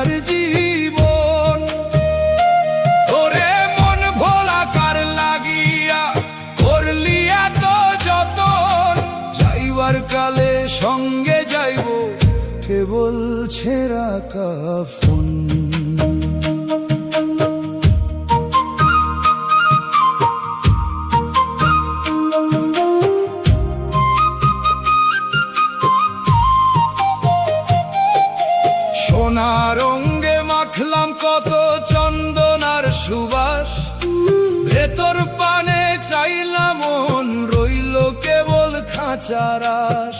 খাঁচার জীবন। ওরে মন ভোলা কার লাগিয়া করলি এত যতন, যাইবার কালে সঙ্গে যাইব কেবল ছেঁড়া কাফন। সোনার অঙ্গে মাখলাম কত চন্দনার সুবাস, ভেতর পানে চাইলাম মন রইল কেবল খাঁচার আশ।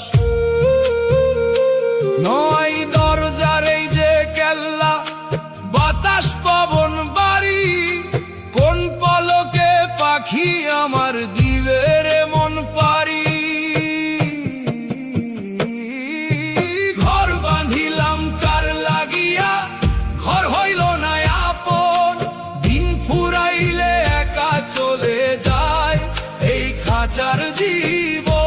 নয় দরজার এই যে কেল্লা, বাতাস পবন বাড়ি, কোন পলকে পাখি আমার দিবে রে মন পারি। ঘর বাঁধিলাম কার লাগিয়া, ঘর হইল না আপন, দিন ফুরাইলে একা চলে যায় এই খাঁচার জীবন।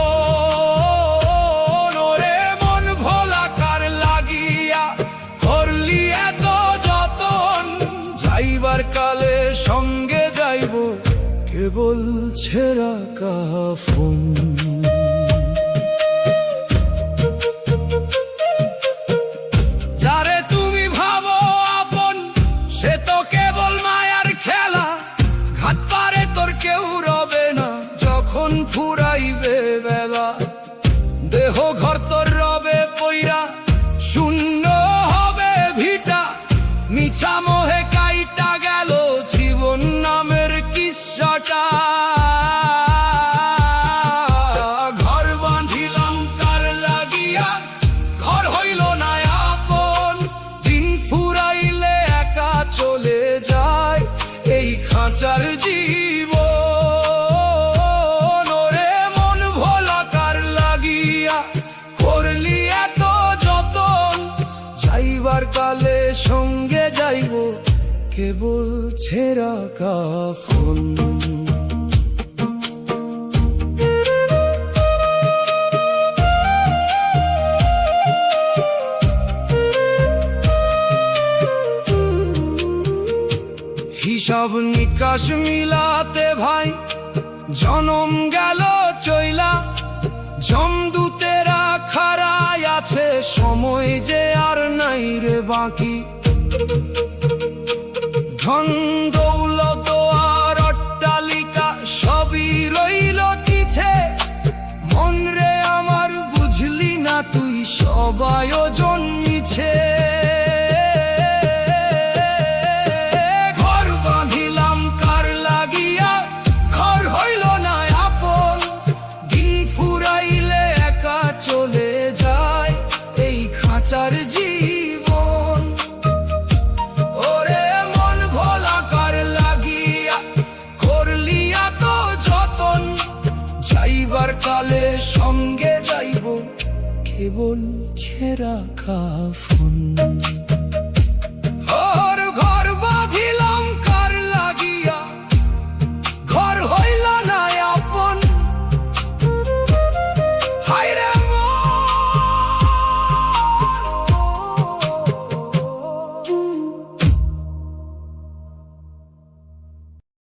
ওরে মন ভোলা কার লাগিয়া করলি এত যতন, যাইবার কালে সঙ্গে যাইব কেবল ছেঁড়া কাফন। যারে তুমি ভাবো আপন সে তো কেবল মায়ার খেলা, ঘাত পারে তোর কেউ রবে না যখন ফুরাইবে বেলা। দেহ ঘর তোর রবে পইরা, শূন্য হবে ভিটা, মিছা মোহে কাইটা গেল জীবন নামের কিস্সাটা। ঘর বাঁধিলাম কার লাগিয়া, ঘর হইল না আপন, দিন ফুরাইলে একা চলে যায় এই খাঁচার জীবন। ওরে মন ভোলা কার লাগিয়া করলি এত যতন, যাইবার কালে সঙ্গে যাইব কেবল ছেঁড়া কাফন। হিসাব নিকাশ মিলাতে ভাই জনম গেল চইলা, যমদূতেরা খাড়াই আছে, সময় যে আর নাই রে বাকি। ধন দৌলত আর অট্টালিকা সবই রইল কিছে, মন রে আমার বুঝলি না তুই সব আয়োজন মিছে। ঘর বাঁধিলাম কার লাগিয়া, ঘর হইল না আপন, দিন ফুরাইলে একা চলে যায় এই খাঁচার জীবন। ওরে মন ভোলা কার লাগিয়া করলি এত যতন, যাইবার কালে সঙ্গে যাইব কেবল ছেঁড়া কাফন।